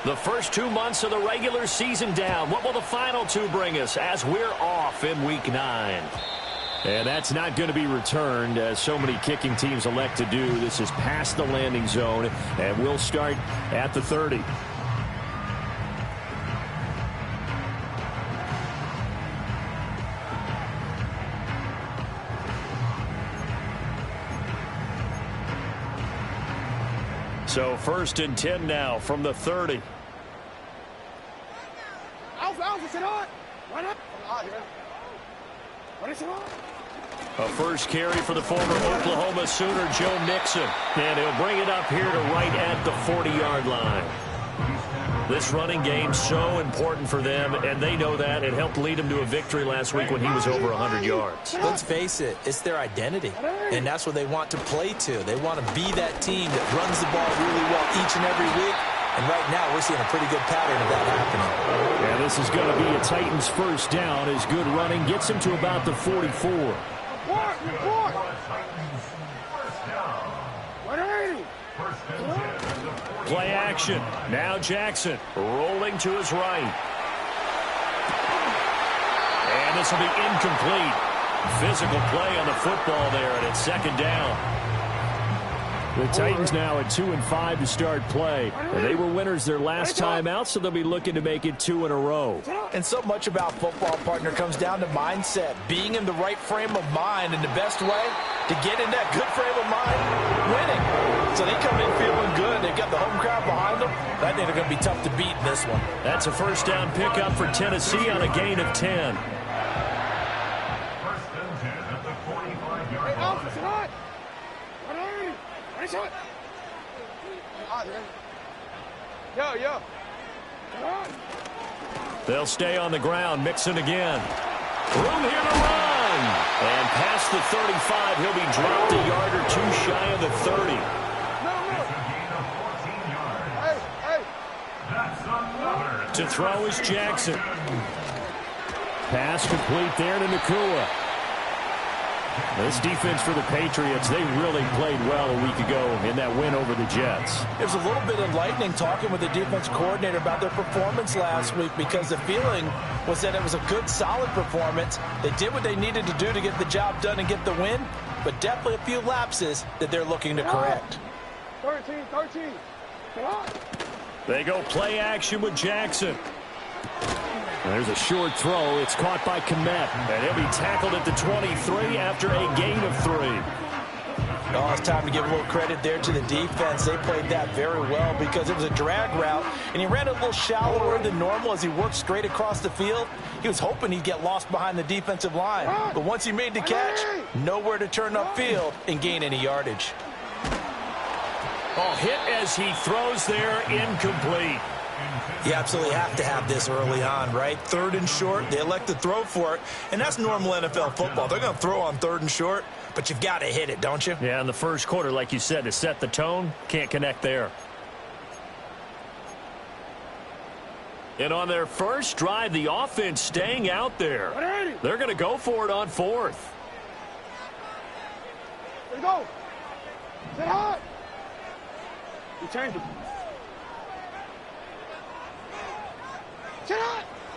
The first 2 months of the regular season down. What will the final 2 bring us as we're off in Week 9? And that's not going to be returned, as so many kicking teams elect to do. This is past the landing zone, and we'll start at the 30. So 1st and 10 now from the 30. A first carry for the former Oklahoma Sooner, Joe Mixon. And he'll bring it up here to right at the 40-yard line. This running game so important for them, and they know that. It helped lead them to a victory last week when he was over 100 yards. Let's face it, it's their identity, and that's what they want to play to. They want to be that team that runs the ball really well each and every week, and right now we're seeing a pretty good pattern of that happening. Yeah, this is going to be a Titans first down as good running gets him to about the 44. Play action. Now Jackson rolling to his right. And this will be incomplete. Physical play on the football there, and it's 2nd down. The Titans now at 2-5 to start play. And they were winners their last time out, so they'll be looking to make it 2 in a row. And so much about football, partner, comes down to mindset. Being in the right frame of mind, and the best way to get in that good frame of mind, winning. So they come in feeling good. They've got the home crowd behind them. I think they're going to be tough to beat in this one. That's a first down pickup for Tennessee on a gain of 10. They'll stay on the ground. Mixon again. Room here to run. And past the 35, he'll be dropped a yard or 2 shy of the 30. To throw is Jackson. Pass complete there to Nakua. This defense for the Patriots, they really played well a week ago in that win over the Jets. It was a little bit enlightening talking with the defense coordinator about their performance last week, because the feeling was that it was a good, solid performance. They did what they needed to do to get the job done and get the win, but definitely a few lapses that they're looking to correct. 13. Come on. They go play action with Jackson. There's a short throw. It's caught by Kmet. And he'll be tackled at the 23 after a gain of 3. Oh, it's time to give a little credit there to the defense. They played that very well because it was a drag route, and he ran a little shallower than normal as he worked straight across the field. He was hoping he'd get lost behind the defensive line. But once he made the catch, nowhere to turn upfield and gain any yardage. Oh, hit as he throws there, incomplete. You absolutely have to have this early on, right? 3rd and short, they elect to throw for it, and that's normal NFL football. They're going to throw on 3rd and short, but you've got to hit it, don't you? Yeah, in the first quarter, like you said, to set the tone, can't connect there. And on their first drive, the offense staying out there. They're going to go for it on 4th. There you go. Sit high. You changed it.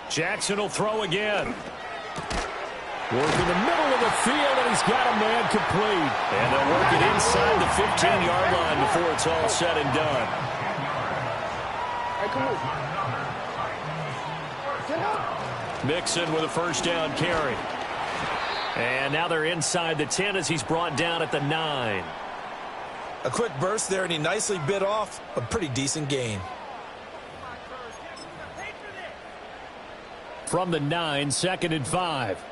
Jackson will throw again. Work in the middle of the field, and he's got a man complete. And they'll work it inside the 15-yard line before it's all said and done. Hey, come on. Mixon with a first down carry. And now they're inside the 10 as he's brought down at the 9. A quick burst there, and he nicely bit off a pretty decent gain. From the 9, 2nd and 5.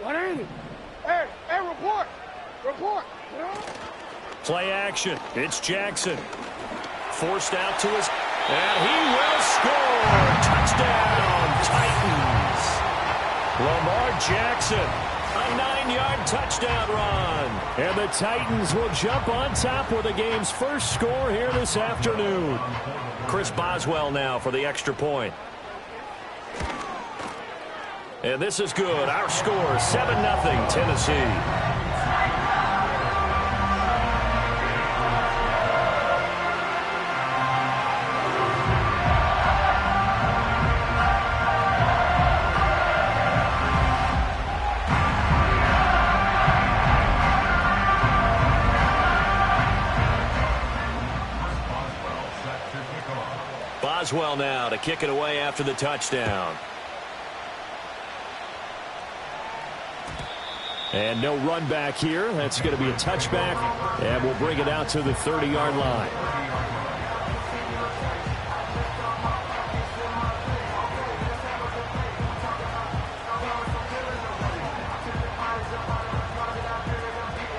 Hey, report. Play action. It's Jackson. Forced out to his, and he will score. Touchdown, Titans. Lamar Jackson, a 9-yard touchdown run. And the Titans will jump on top with the game's first score here this afternoon. Chris Boswell now for the extra point. And this is good. Our score, 7-0 Tennessee. Boswell now to kick it away after the touchdown. And no run back here. That's going to be a touchback, and we'll bring it out to the 30-yard line.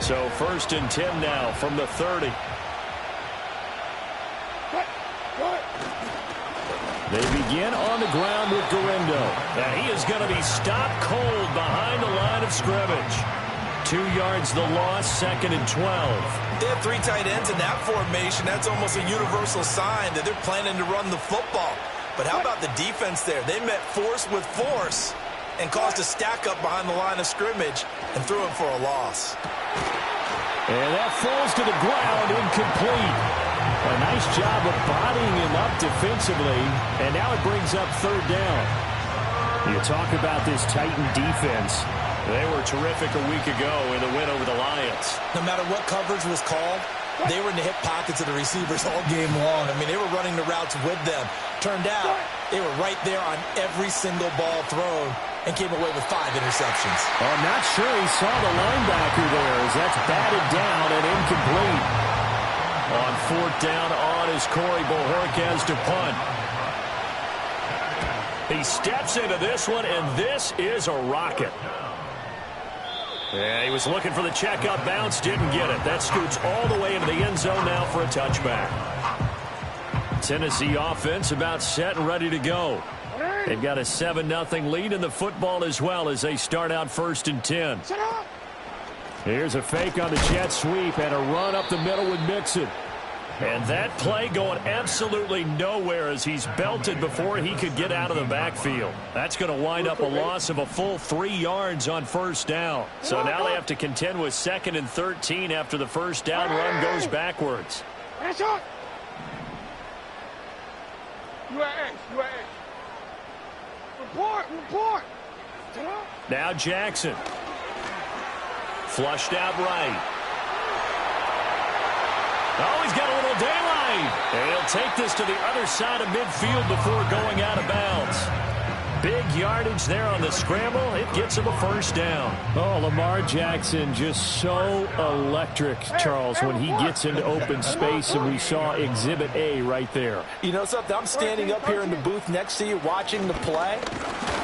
So 1st and 10 now from the 30. They begin on the ground with Garindo. And he is going to be stopped cold behind the line of scrimmage. 2 yards the loss, 2nd and 12. They have 3 tight ends in that formation. That's almost a universal sign that they're planning to run the football. But how about the defense there? They met force with force and caused a stack up behind the line of scrimmage and threw him for a loss. And that falls to the ground, incomplete. A nice job of bodying him up defensively, and now it brings up 3rd down. You talk about this Titan defense. They were terrific a week ago in the win over the Lions. No matter what coverage was called, they were in the hip pockets of the receivers all game long. I mean, they were running the routes with them. Turned out, they were right there on every single ball thrown and came away with 5 interceptions. I'm not sure he saw the linebacker there as that's batted down and incomplete. On 4th down on is Corey Bojorquez to punt. He steps into this one, and this is a rocket. Yeah, he was looking for the checkup bounce, didn't get it. That scoots all the way into the end zone now for a touchback. Tennessee offense about set and ready to go. They've got a 7-0 lead in the football as well as they start out 1st and 10. Here's a fake on the jet sweep and a run up the middle with Mixon. And that play going absolutely nowhere as he's belted before he could get out of the backfield. That's going to wind up a loss of a full 3 yards on 1st down. So now they have to contend with 2nd and 13 after the 1st down run goes backwards. Report. Now Jackson. Flushed out right. Oh, he's got a little daylight. And he'll take this to the other side of midfield before going out of bounds. Big yardage there on the scramble. It gets him a 1st down. Oh, Lamar Jackson just so electric, Charles, when he gets into open space, and we saw Exhibit A right there. You know something? I'm standing up here in the booth next to you watching the play.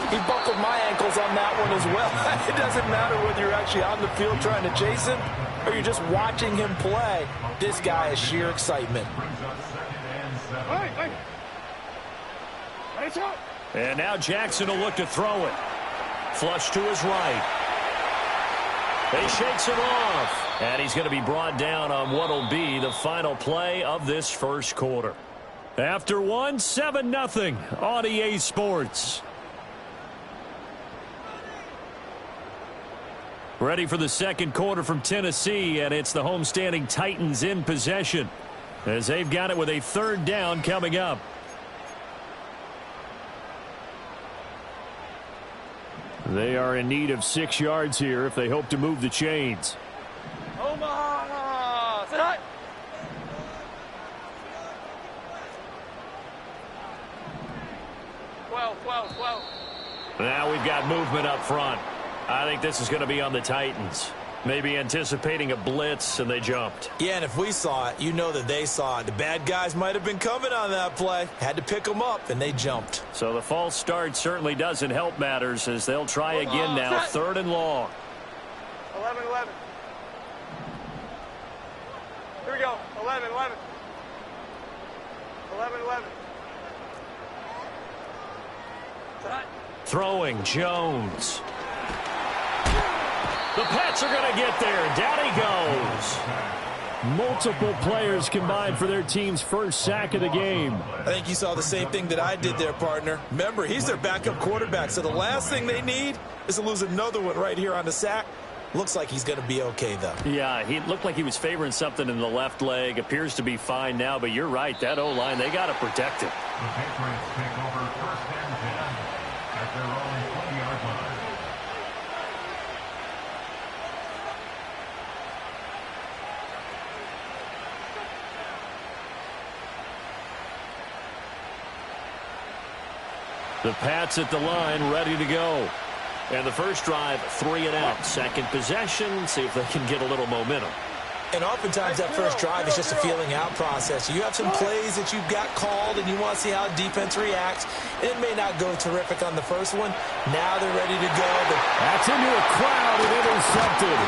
He buckled my ankles on that one as well. It doesn't matter whether you're actually on the field trying to chase him or you're just watching him play. This guy is sheer excitement. And now Jackson will look to throw it. Flush to his right. He shakes it off. And he's going to be brought down on what will be the final play of this 1st quarter. After 7-0 on EA Sports. Ready for the 2nd quarter from Tennessee, and it's the homestanding Titans in possession as they've got it with a 3rd down coming up. They are in need of 6 yards here if they hope to move the chains. Omaha! Sit high! Well. Now we've got movement up front. I think this is going to be on the Titans. Maybe anticipating a blitz, and they jumped. Yeah, and if we saw it, you know that they saw it. The bad guys might have been coming on that play. Had to pick them up, and they jumped. So the false start certainly doesn't help matters as they'll try again now. 3rd and long. 11. Here we go. 11. 11. Throwing Jones. The Pats are going to get there. Down he goes. Multiple players combined for their team's 1st sack of the game. I think you saw the same thing that I did there, partner. Remember, he's their backup quarterback, so the last thing they need is to lose another one right here on the sack. Looks like he's going to be okay, though. Yeah, he looked like he was favoring something in the left leg. Appears to be fine now, but you're right. That O-line, they got to protect it. The Patriots take over 1st and 10 at their own 20-yard line. The Pats at the line, ready to go. And the first drive, 3 and out. Second possession, see if they can get a little momentum. And oftentimes that first drive is just a feeling out process. You have some plays that you've got called and you want to see how defense reacts. And it may not go terrific on the first one. Now they're ready to go. That's into a crowd and intercepted.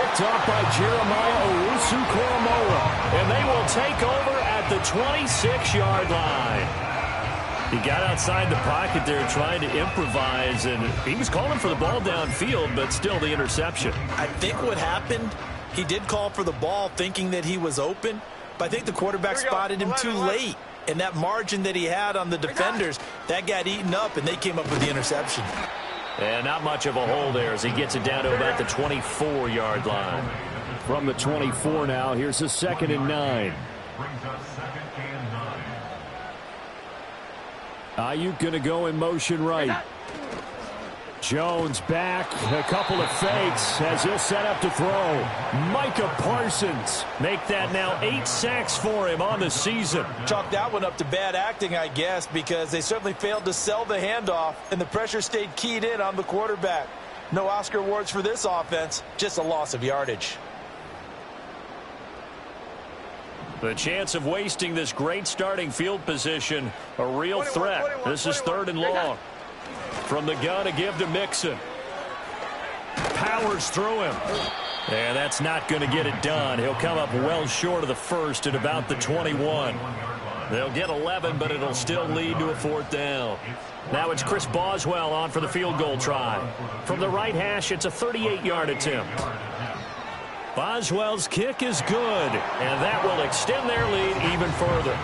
Picked off by Jeremiah Owusu-Koramoah. And they will take over at the 26-yard line. He got outside the pocket there trying to improvise, and he was calling for the ball downfield, but still the interception. I think what happened, he did call for the ball thinking that he was open, but I think the quarterback spotted him too late. And that margin that he had on the defenders, that got eaten up, and they came up with the interception. And not much of a hole there as he gets it down to about the 24-yard line. From the 24 now, here's a 2nd and 9. Brings us 2nd and 9. Ayuk going to go in motion right. Jones back, a couple of fakes as he'll set up to throw. Micah Parsons make that now 8 sacks for him on the season. Chalk that one up to bad acting, I guess, because they certainly failed to sell the handoff, and the pressure stayed keyed in on the quarterback. No Oscar awards for this offense, just a loss of yardage. The chance of wasting this great starting field position, a real threat. This is 3rd and long. From the gun, a give to Mixon. Powers through him. And that's not going to get it done. He'll come up well short of the first at about the 21. They'll get 11, but it'll still lead to a 4th down. Now it's Chris Boswell on for the field goal try. From the right hash, it's a 38-yard attempt. Boswell's kick is good, and that will extend their lead even further.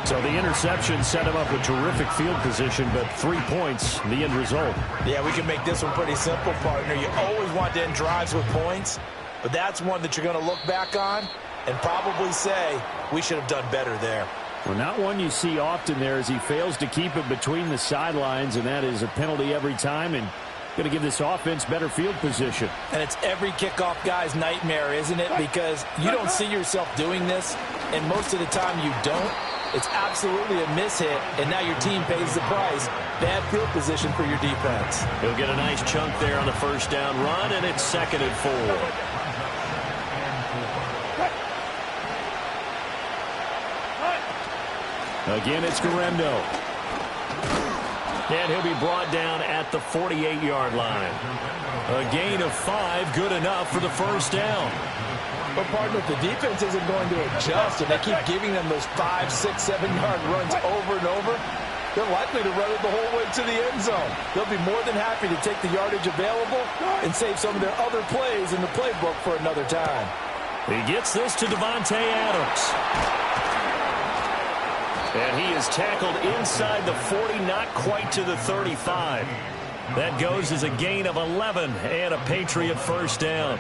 So the interception set him up with terrific field position, but 3 points, the end result. Yeah, we can make this one pretty simple, partner. You always want to end drives with points, but that's one that you're going to look back on and probably say, we should have done better there. Well, not one you see often there as he fails to keep it between the sidelines, and that is a penalty every time, and going to give this offense better field position. And it's every kickoff guy's nightmare, isn't it? Because you don't see yourself doing this, and most of the time you don't. It's absolutely a mishit, and now your team pays the price. Bad field position for your defense. He'll get a nice chunk there on the first down run, and it's 2nd and 4. Again, it's Garendo. And he'll be brought down at the 48-yard line. A gain of 5, good enough for the first down. But, partner, if the defense isn't going to adjust and they keep giving them those 5, 6, 7-yard runs over and over, they're likely to run it the whole way to the end zone. They'll be more than happy to take the yardage available and save some of their other plays in the playbook for another time. He gets this to Devontae Adams. And he is tackled inside the 40, not quite to the 35. That goes as a gain of 11 and a Patriot first down.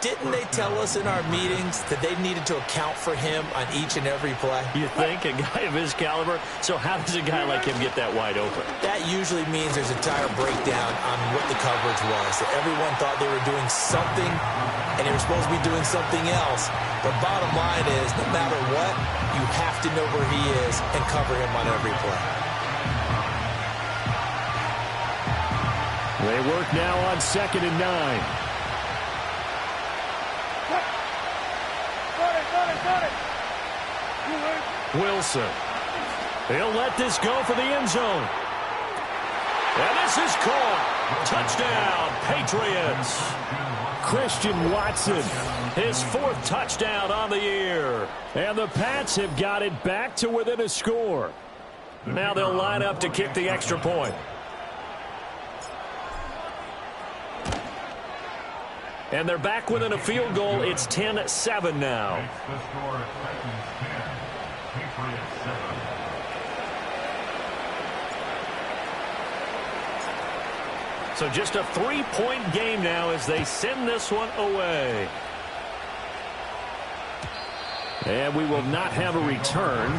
Didn't they tell us in our meetings that they needed to account for him on each and every play? You think? A guy of his caliber? So how does a guy like him get that wide open? That usually means there's a entire breakdown on what the coverage was. That everyone thought they were doing something, and they were supposed to be doing something else. But bottom line is, no matter what, you have to know where he is and cover him on every play. They work now on 2nd and 9. Wilson. He'll let this go for the end zone. And this is caught. Touchdown, Patriots. Christian Watson, his 4th touchdown on the year. And the Pats have got it back to within a score. Now they'll line up to kick the extra point. And they're back within a field goal. It's 10-7 now. The score is Titans 10, Patriots 7. So just a 3-point game now as they send this one away. And we will not have a return.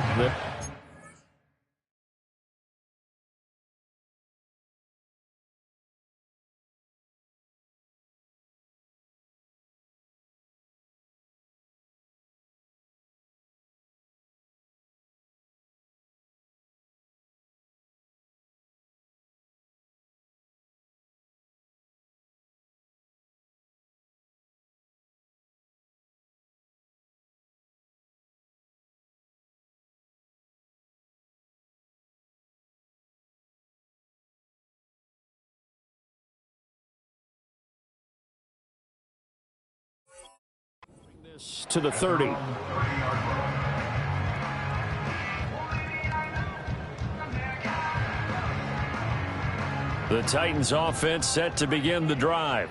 To the 30. The Titans offense set to begin the drive.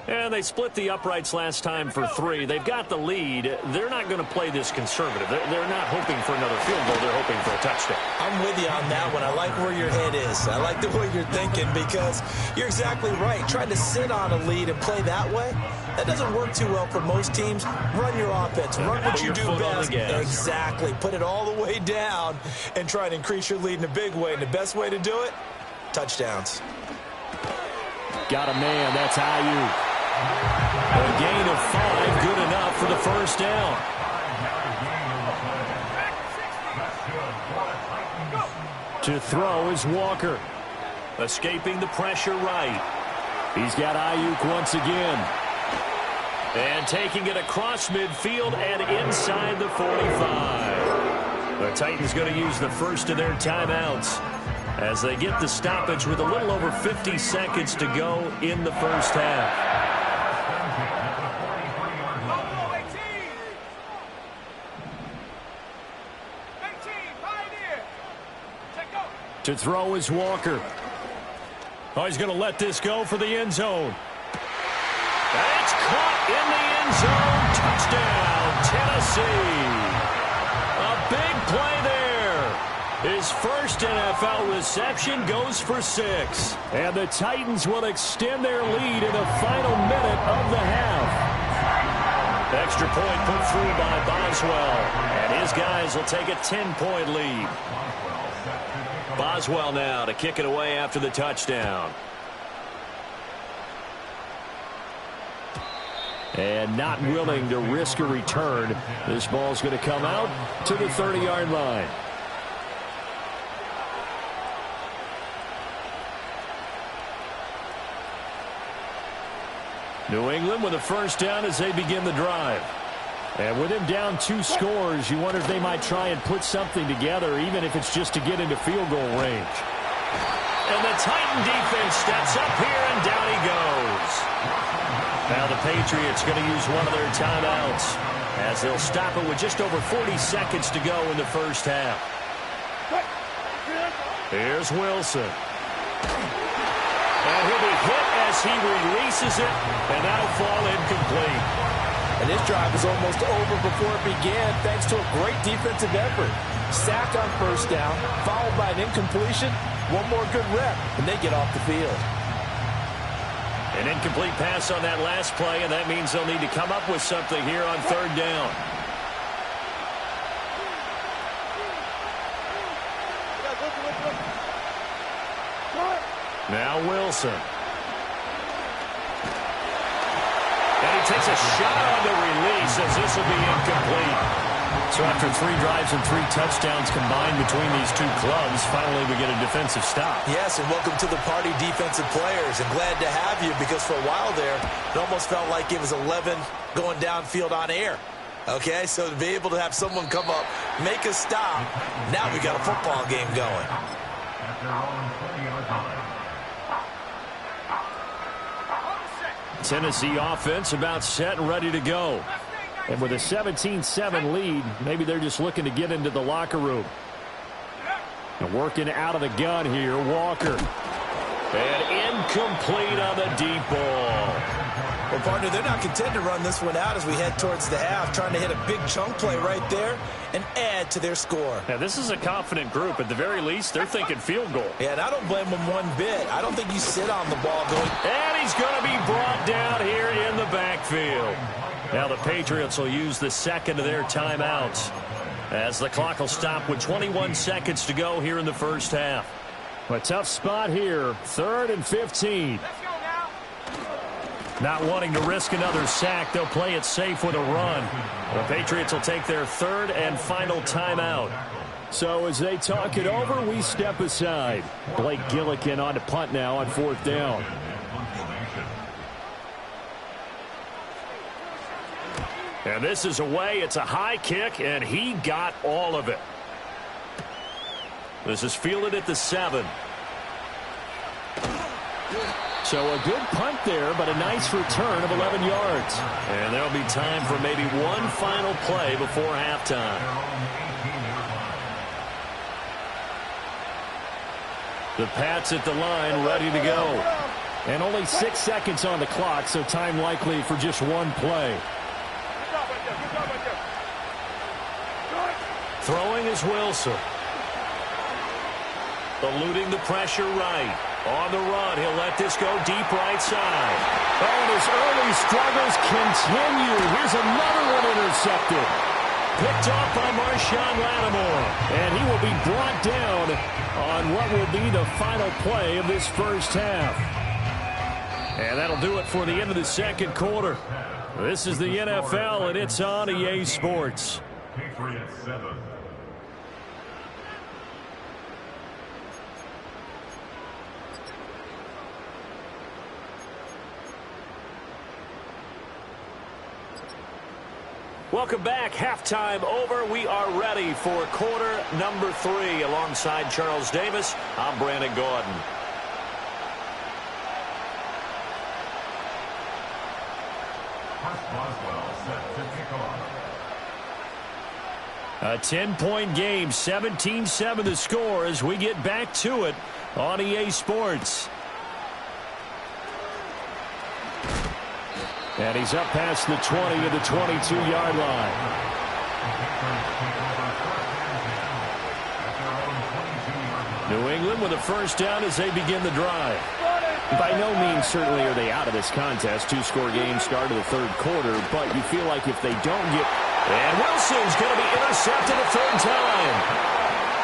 And they split the uprights last time for 3. They've got the lead. They're not going to play this conservative. They're not hoping for another field goal. They're hoping for a touchdown. I'm with you on that one. I like where your head is. I like the way you're thinking because you're exactly right. Trying to sit on a lead and play that way, that doesn't work too well for most teams. Run your offense. Run what you do best. Exactly. Put it all the way down and try to increase your lead in a big way. And the best way to do it, touchdowns. Got a man. That's Ayuk. A gain of 5, good enough for the first down. To throw is Walker. Escaping the pressure right. He's got Ayuk once again. And taking it across midfield and inside the 45. The Titans going to use the first of their timeouts as they get the stoppage with a little over 50 seconds to go in the first half. To throw is Walker. Oh, he's going to let this go for the end zone. And it's caught in the end zone. Touchdown, Tennessee. A big play there. His first NFL reception goes for 6. And the Titans will extend their lead in the final minute of the half. Extra point put through by Boswell. And his guys will take a 10-point lead. Boswell now to kick it away after the touchdown. And not willing to risk a return. This ball's going to come out to the 30-yard line. New England with a first down as they begin the drive. And with him down 2 scores, you wonder if they might try and put something together, even if it's just to get into field goal range. And the Titan defense steps up here, and down he goes. Now the Patriots going to use one of their timeouts as they'll stop it with just over 40 seconds to go in the first half. Here's Wilson. And he'll be hit as he releases it, and that'll fall incomplete. And this drive is almost over before it began thanks to a great defensive effort. Sack on first down, followed by an incompletion. One more good rep, and they get off the field. An incomplete pass on that last play, and that means they'll need to come up with something here on third down. Now Wilson. And he takes a shot on the release as this will be incomplete. So after 3 drives and 3 touchdowns combined between these two clubs, finally we get a defensive stop. Yes, and welcome to the party, defensive players. And glad to have you because for a while there, it almost felt like it was 11 going downfield on air. Okay, so to be able to have someone come up, make a stop, now we got a football game going. Tennessee offense about set and ready to go. And with a 17-7 lead, maybe they're just looking to get into the locker room. And working out of the gun here, Walker. And incomplete on the deep ball. Well, partner, they're not content to run this one out as we head towards the half, trying to hit a big chunk play right there and add to their score. Now, this is a confident group. At the very least, they're thinking field goal. Yeah, and I don't blame them one bit. I don't think you sit on the ball going. And he's going to be brought down here in the backfield. Now the Patriots will use the second of their timeouts as the clock will stop with 21 seconds to go here in the first half. A tough spot here, 3rd and 15. Not wanting to risk another sack, they'll play it safe with a run. The Patriots will take their 3rd and final timeout. So as they talk it over, we step aside. Blake Gillikin on to punt now on 4th down. And this is away. It's a high kick, and he got all of it. This is fielded at the 7. So a good punt there, but a nice return of 11 yards. And there'll be time for maybe one final play before halftime. The Pats at the line, ready to go. And only 6 seconds on the clock, so time likely for just one play. Throwing is Wilson. Eluding the pressure right. On the run, he'll let this go deep right side. Oh, and his early struggles continue. Here's another one intercepted. Picked off by Marshawn Lattimore. And he will be brought down on what will be the final play of this first half. And that'll do it for the end of the second quarter. This is the NFL, and it's on EA Sports. Patriots 7. Welcome back. Halftime over. We are ready for quarter number 3. Alongside Charles Davis, I'm Brandon Gordon. A 10-point game, 17-7 the score as we get back to it on EA Sports. And he's up past the 20 to the 22-yard line. New England with a first down as they begin the drive. By no means certainly are they out of this contest. 2-score game start of the third quarter, but you feel like if they don't get... And Wilson's going to be intercepted a third time.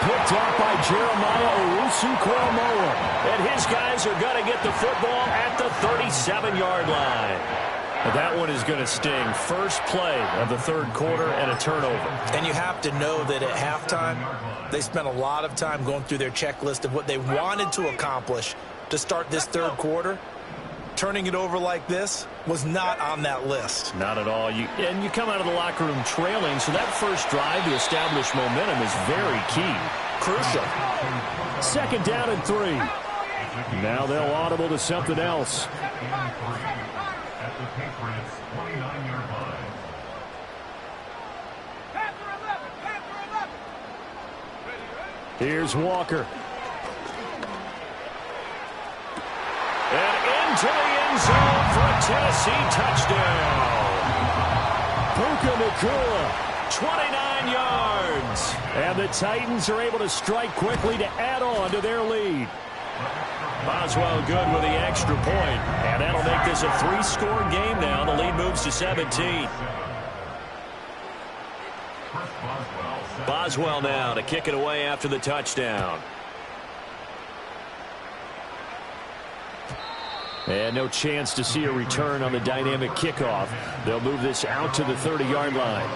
Picked off by Jeremiah Owusu-Koramoah. And his guys are going to get the football at the 37-yard line. That one is going to sting. First play of the third quarter and a turnover. And you have to know that at halftime, they spent a lot of time going through their checklist of what they wanted to accomplish to start this third quarter. Turning it over like this was not on that list. Not at all. You come out of the locker room trailing, so that first drive to establish momentum is very key. Crucial. Second down and 3. Now they'll audible to something else. At the Patriots 29-yard line. Here's Walker. And into the end zone for a Tennessee touchdown. Puka Nacua, 29 yards. And the Titans are able to strike quickly to add on to their lead. Boswell good with the extra point. And that'll make this a 3-score game now. The lead moves to 17. Boswell now to kick it away after the touchdown. And no chance to see a return on the dynamic kickoff. They'll move this out to the 30-yard line.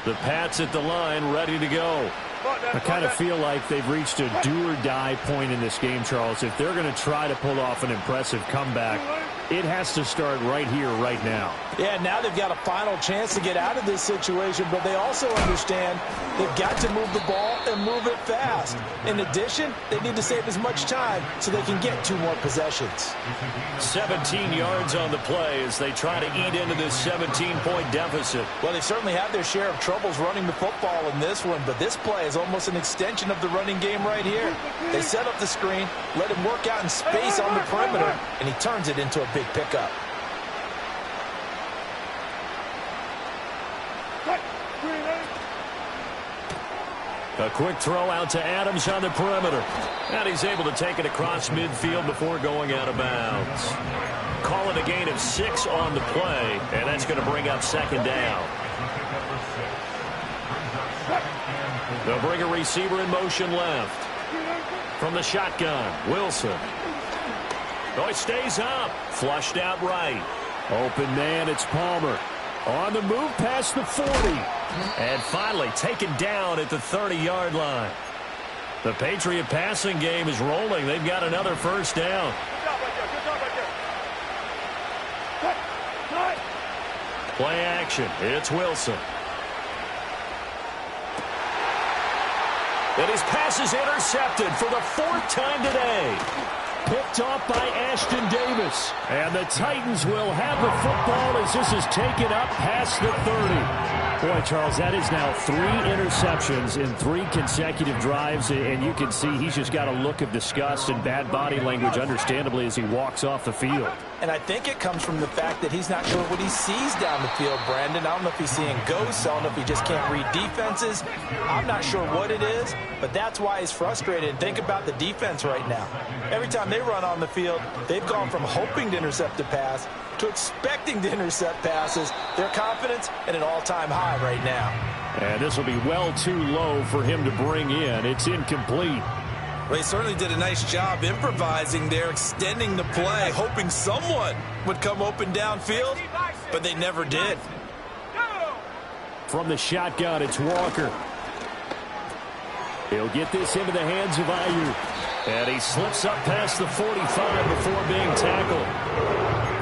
The Pats at the line, ready to go. I kind of feel like they've reached a do-or-die point in this game, Charles. If they're going to try to pull off an impressive comeback, it has to start right here, right now. Yeah, now they've got a final chance to get out of this situation, but they also understand they've got to move the ball and move it fast. In addition, they need to save as much time so they can get 2 more possessions. 17 yards on the play as they try to eat into this 17-point deficit. Well, they certainly have their share of troubles running the football in this one, but this play is almost an extension of the running game right here. They set up the screen, let him work out in space on the perimeter, and he turns it into a big pickup. A quick throw out to Adams on the perimeter. And he's able to take it across midfield before going out of bounds. Call it a gain of 6 on the play, and that's going to bring up second down. They'll bring a receiver in motion left. From the shotgun, Wilson. Oh, he stays up. Flushed out right. Open man, it's Palmer. On the move past the 40. And finally taken down at the 30-yard line. The Patriot passing game is rolling. They've got another first down. Play action. It's Wilson. And his pass is intercepted for the 4th time today. picked off by Ashton Davis. And the Titans will have the football as this is taken up past the 30. Boy, Charles, that is now 3 interceptions in 3 consecutive drives, and you can see he's just got a look of disgust and bad body language, understandably, as he walks off the field. And I think it comes from the fact that he's not sure what he sees down the field, Brandon. I don't know if he's seeing ghosts. I don't know if he just can't read defenses. I'm not sure what it is, but that's why he's frustrated. And think about the defense right now. Every time they run on the field, they've gone from hoping to intercept a pass to expecting to intercept passes. Their confidence at an all-time high right now. And this will be well too low for him to bring in. It's incomplete. Well, he certainly did a nice job improvising there, extending the play, hoping someone would come open downfield, but they never did. From the shotgun, it's Walker. He'll get this into the hands of Aiyuk. And he slips up past the 45 before being tackled.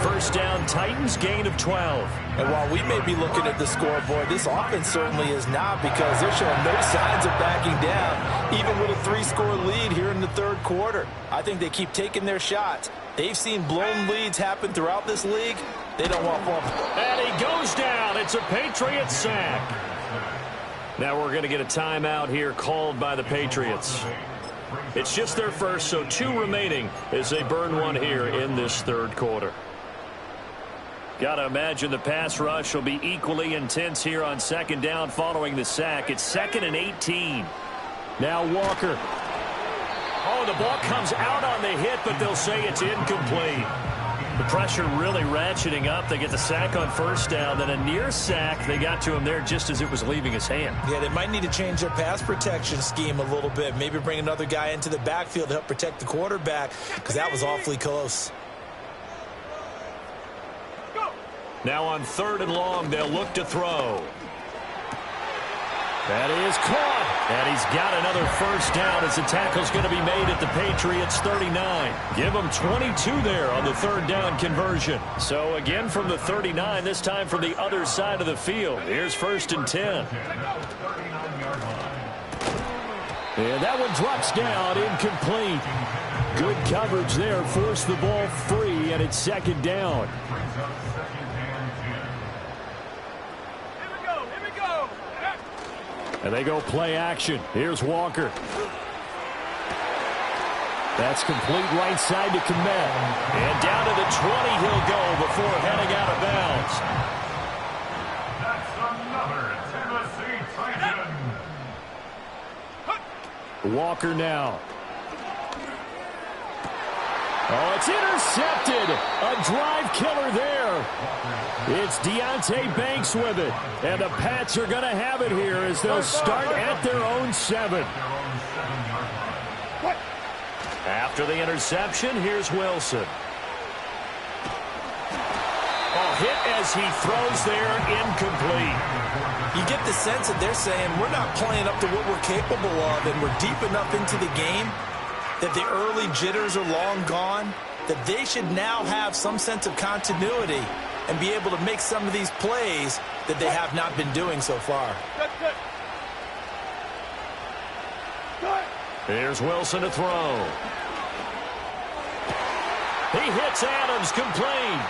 First down, Titans, gain of 12. And while we may be looking at the scoreboard, this offense certainly is not, because they're showing no signs of backing down, even with a 3-score lead here in the third quarter. I think they keep taking their shots. They've seen blown leads happen throughout this league. They don't want one. And he goes down. It's a Patriots sack. Now we're going to get a timeout here called by the Patriots. It's just their first, so 2 remaining as they burn one here in this third quarter. Got to imagine the pass rush will be equally intense here on second down following the sack. It's 2nd and 18. Now Walker. Oh, the ball comes out on the hit, but they'll say it's incomplete. The pressure really ratcheting up. They get the sack on first down, then a near sack. They got to him there just as it was leaving his hand. Yeah, they might need to change their pass protection scheme a little bit. Maybe bring another guy into the backfield to help protect the quarterback, because that was awfully close. Now on 3rd and long, they'll look to throw. That is caught. And he's got another first down as the tackle's going to be made at the Patriots 39. Give them 22 there on the 3rd down conversion. So again from the 39, this time from the other side of the field. Here's 1st and 10. And that one drops down, incomplete. Good coverage there, forced the ball free, and it's 2nd down. And they go play action. Here's Walker. That's complete right side to Komet. And down to the 20 he'll go before heading out of bounds. That's another Tennessee Titan. Walker now. Oh, it's intercepted. A drive killer there. It's Deonte Banks with it. And the Pats are going to have it here as they'll start at their own 7. After the interception, here's Wilson. Oh, hit as he throws there, incomplete. You get the sense that they're saying we're not playing up to what we're capable of, and we're deep enough into the game that the early jitters are long gone, that they should now have some sense of continuity and be able to make some of these plays that they have not been doing so far. Here's Wilson to throw. He hits Adams, complete.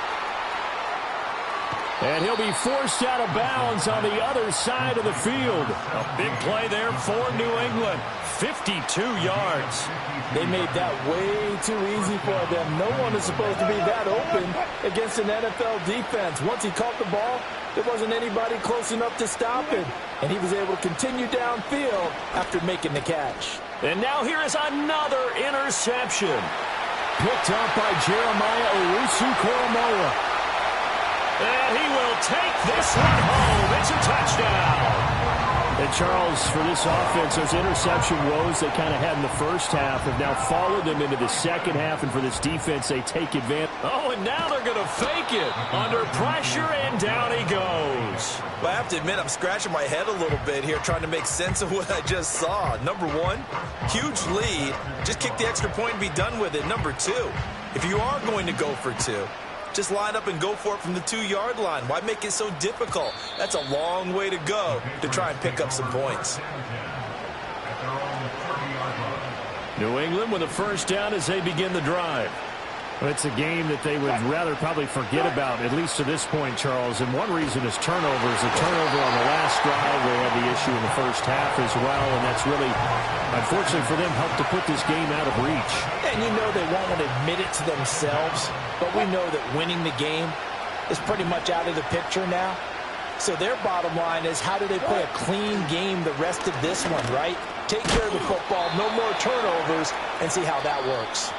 And he'll be forced out of bounds on the other side of the field. A big play there for New England. 52 yards. They made that way too easy for them. No one is supposed to be that open against an NFL defense. Once he caught the ball, there wasn't anybody close enough to stop him. And he was able to continue downfield after making the catch. And now here is another interception. Picked up by Jeremiah Owusu-Koramoah. And he will take this one home. It's a touchdown. And Charles, for this offense, those interception woes they kind of had in the first half have now followed them into the second half. And for this defense, they take advantage. Oh, and now they're going to fake it. Under pressure, and down he goes. Well, I have to admit, I'm scratching my head a little bit here trying to make sense of what I just saw. Number one, huge lead. Just kick the extra point and be done with it. Number two, if you are going to go for 2, just line up and go for it from the 2-yard line. Why make it so difficult? That's a long way to go to try and pick up some points. New England with a first down as they begin the drive. Well, it's a game that they would rather probably forget about, at least to this point, Charles. And one reason is turnovers. A turnover on the last drive. They had the issue in the first half as well, and that's really, unfortunately for them, helped to put this game out of reach. And you know they won't want to admit it to themselves, but we know that winning the game is pretty much out of the picture now. So their bottom line is, how do they play a clean game the rest of this one, right? Take care of the football, no more turnovers, and see how that works.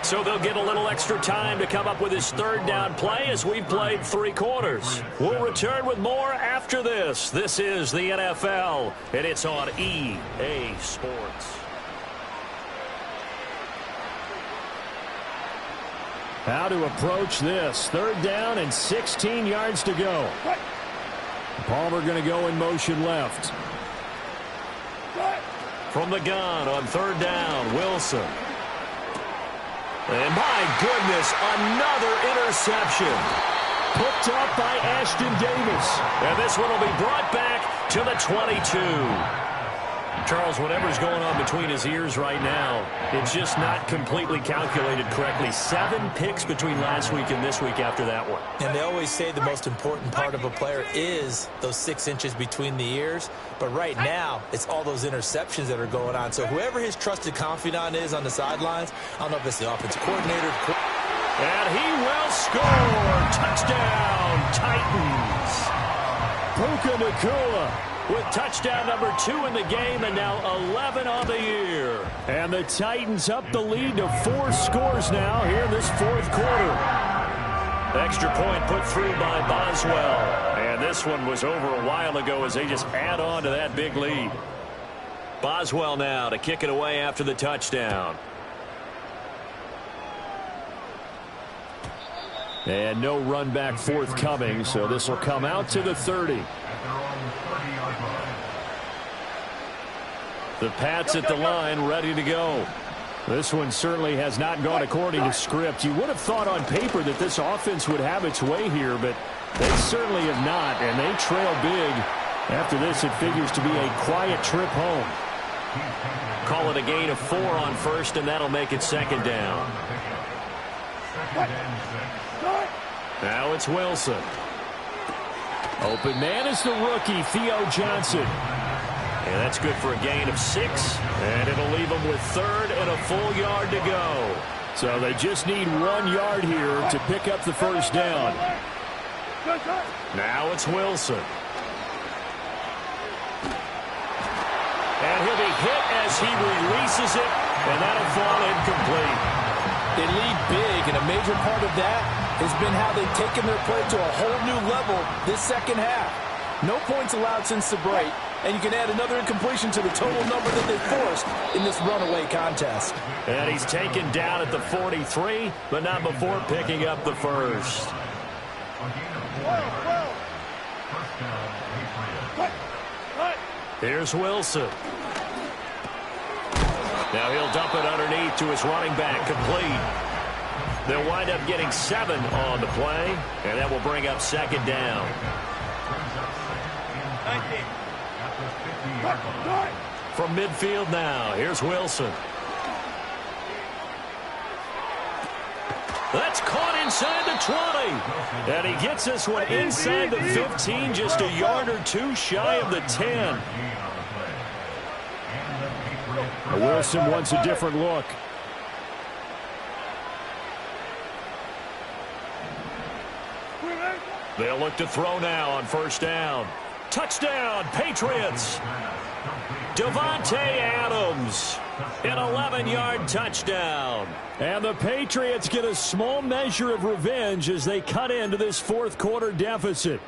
So they'll get a little extra time to come up with his third down play as we've played 3 quarters. We'll return with more after this. This is the NFL, and it's on EA Sports. How to approach this. Third down and 16 yards to go. Palmer going to go in motion left. From the gun on third down, Wilson. And my goodness, another interception. Picked up by Ashton Davis. And this one will be brought back to the 22. Charles, whatever's going on between his ears right now, it's just not completely calculated correctly. 7 picks between last week and this week after that one. And they always say the most important part of a player is those 6 inches between the ears. But right now, it's all those interceptions that are going on. So whoever his trusted confidant is on the sidelines, I don't know if it's the offensive coordinator. And he will score. Touchdown, Titans. Puka Nacua with touchdown number 2 in the game, and now 11 on the year. And the Titans up the lead to 4 scores now here in this 4th quarter. Extra point put through by Boswell. And this one was over a while ago as they just add on to that big lead. Boswell now to kick it away after the touchdown. And no run back forthcoming, so this will come out to the 30. The Pats at the line, ready to go. This one certainly has not gone according to script. You would have thought on paper that this offense would have its way here, but they certainly have not, and they trail big. After this, it figures to be a quiet trip home. Call it a gain of 4 on first, and that'll make it 2nd down. Now it's Wilson. Open man is the rookie, Theo Johnson. And that's good for a gain of 6, and it'll leave them with 3rd and a full yard to go. So they just need 1 yard here to pick up the first down. Now it's Wilson. And he'll be hit as he releases it, and that'll fall incomplete. They lead big, and a major part of that has been how they've taken their play to a whole new level this second half. No points allowed since the break, and you can add another incompletion to the total number that they forced in this runaway contest. And he's taken down at the 43, but not before picking up the first. Here's Wilson. Now he'll dump it underneath to his running back, complete. They'll wind up getting 7 on the play, and that will bring up 2nd down. From midfield now, here's Wilson. That's caught inside the 20. And he gets this one inside the 15, just a yard or 2 shy of the 10. Wilson wants a different look. They'll look to throw now on first down. Touchdown, Patriots. Davante Adams, an 11-yard touchdown. And the Patriots get a small measure of revenge as they cut into this 4th quarter deficit.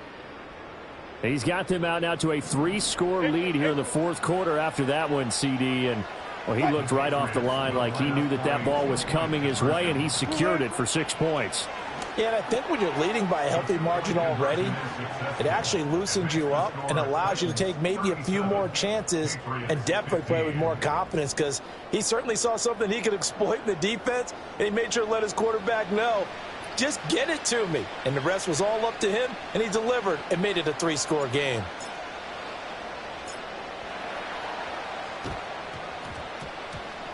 He's got them out now to a 3-score lead here in the 4th quarter after that one, CD. And well, he looked right off the line like he knew that that ball was coming his way, and he secured it for 6 points. Yeah, and I think when you're leading by a healthy margin already, it actually loosens you up and allows you to take maybe a few more chances and definitely play with more confidence, because he certainly saw something he could exploit in the defense, and he made sure to let his quarterback know, just get it to me. And the rest was all up to him, and he delivered and made it a 3-score game.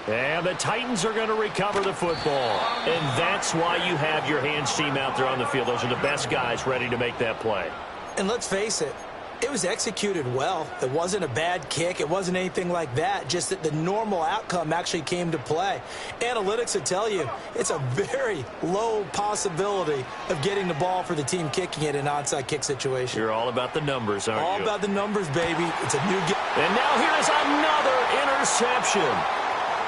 And the Titans are going to recover the football. And that's why you have your hands team out there on the field. Those are the best guys ready to make that play. And let's face it, it was executed well. It wasn't a bad kick. It wasn't anything like that. Just that the normal outcome actually came to play. Analytics would tell you it's a very low possibility of getting the ball for the team kicking it in an onside kick situation. You're all about the numbers, aren't you? All about the numbers, baby. It's a new game. And now here's another interception.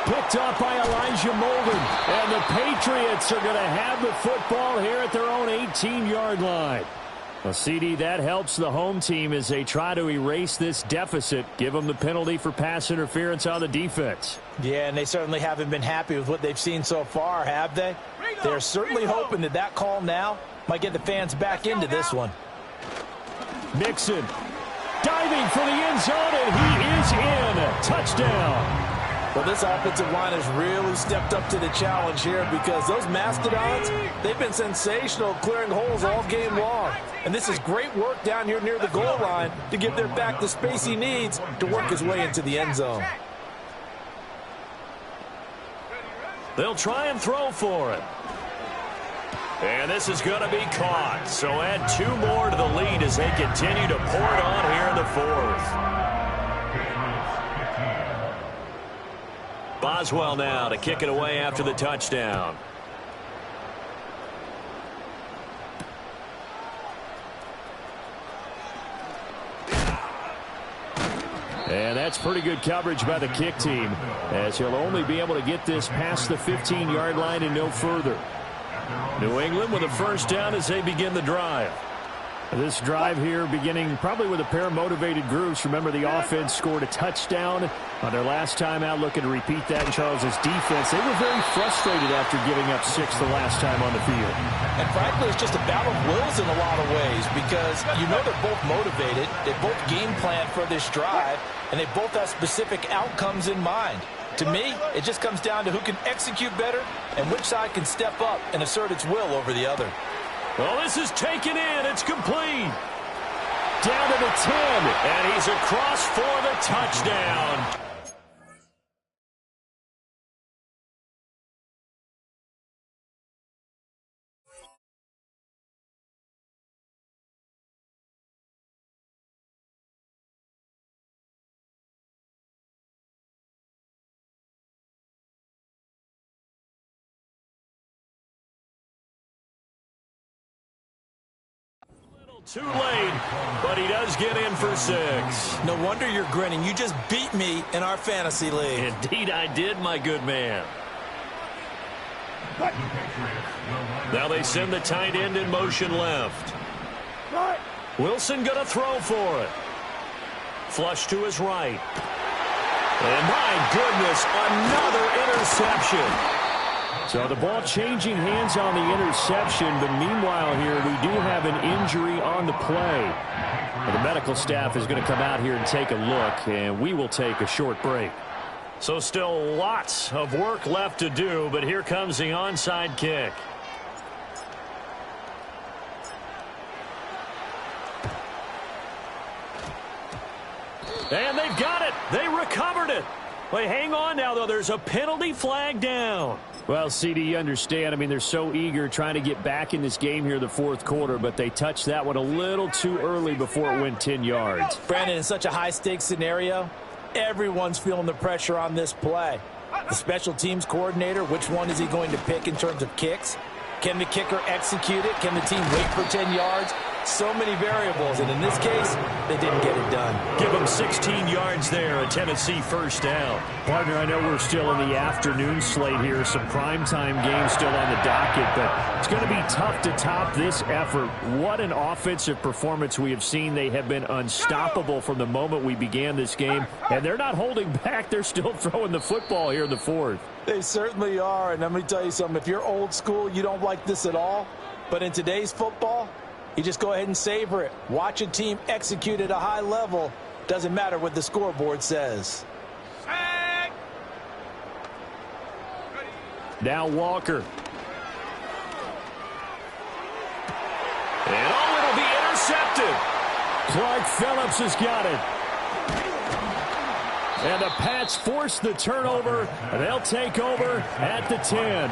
Picked up by Elijah Molden. And the Patriots are going to have the football here at their own 18-yard line. Well, CD, that helps the home team as they try to erase this deficit, give them the penalty for pass interference on the defense. Yeah, and they certainly haven't been happy with what they've seen so far, have they? They're certainly hoping that that call now might get the fans back into this one. Mixon diving for the end zone, and he is in. Touchdown. Well, this offensive line has really stepped up to the challenge here because those Mastodons, they've been sensational clearing holes all game long. And this is great work down here near the goal line to give their back the space he needs to work his way into the end zone. They'll try and throw for it. And this is going to be caught. So add 2 more to the lead as they continue to pour it on here in the fourth. Boswell now to kick it away after the touchdown. And that's pretty good coverage by the kick team, as he'll only be able to get this past the 15-yard line and no further. New England with a first down as they begin the drive. This drive here beginning probably with a pair of motivated groups. Remember, the offense scored a touchdown on their last time out, looking to repeat that in Charles's defense. They were very frustrated after giving up 6 the last time on the field. And frankly, it's just a battle of wills in a lot of ways because you know they're both motivated. They both game plan for this drive, and they both have specific outcomes in mind. To me, it just comes down to who can execute better and which side can step up and assert its will over the other. Well, this is taken in. It's complete. Down to the 10, and he's across for the touchdown. Too late, but he does get in for 6. No wonder you're grinning. You just beat me in our fantasy league. Indeed I did, my good man. Now they send the tight end in motion left. Wilson going to throw for it. Flush to his right. And my goodness, another interception. So the ball changing hands on the interception, but meanwhile here we do have an injury on the play. The medical staff is going to come out here and take a look, and we will take a short break. So still lots of work left to do, but here comes the onside kick. And they've got it. They recovered it. Wait, hang on now, though. There's a penalty flag down. Well, CD, you understand. I mean, they're so eager trying to get back in this game here in the fourth quarter, but they touched that one a little too early before it went 10 yards. Brandon, in such a high-stakes scenario, everyone's feeling the pressure on this play. The special teams coordinator, which one is he going to pick in terms of kicks? Can the kicker execute it? Can the team wait for 10 yards? So many variables, and in this case, they didn't get it done. Give them 16 yards there, a Tennessee first down. Partner, I know we're still in the afternoon slate here, some primetime games still on the docket, but it's going to be tough to top this effort. What an offensive performance we have seen. They have been unstoppable from the moment we began this game, and they're not holding back. They're still throwing the football here in the fourth. They certainly are, and let me tell you something. If you're old school, you don't like this at all, but in today's football, you just go ahead and savor it. Watch a team execute at a high level. Doesn't matter what the scoreboard says. Now Walker. And oh, it'll be intercepted. Clark Phillips has got it. And the Pats force the turnover, and they'll take over at the 10.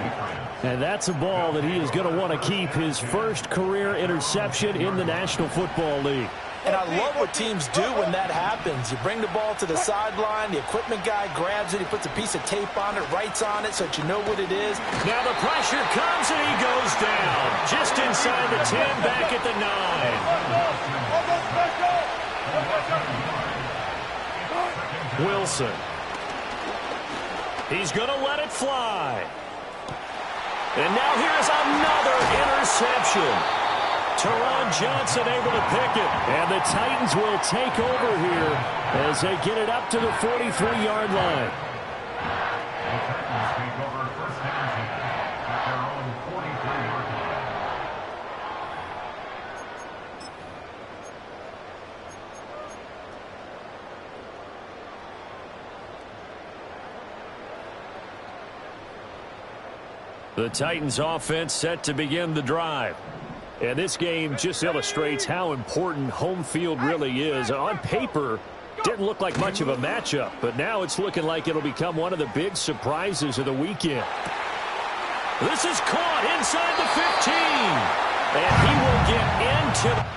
And that's a ball that he is going to want to keep, his first career interception in the National Football League. And I love what teams do when that happens. You bring the ball to the sideline, the equipment guy grabs it, he puts a piece of tape on it, writes on it so that you know what it is. Now the pressure comes and he goes down. Just inside the 10, back at the 9. Wilson. He's going to let it fly. And now here's another interception. Teron Johnson able to pick it. And the Titans will take over here as they get it up to the 43-yard line. The Titans take over first down at their own 43-yard line. The Titans offense set to begin the drive. And this game just illustrates how important home field really is. On paper, didn't look like much of a matchup, but now it's looking like it'll become one of the big surprises of the weekend. This is caught inside the 15. And he will get into the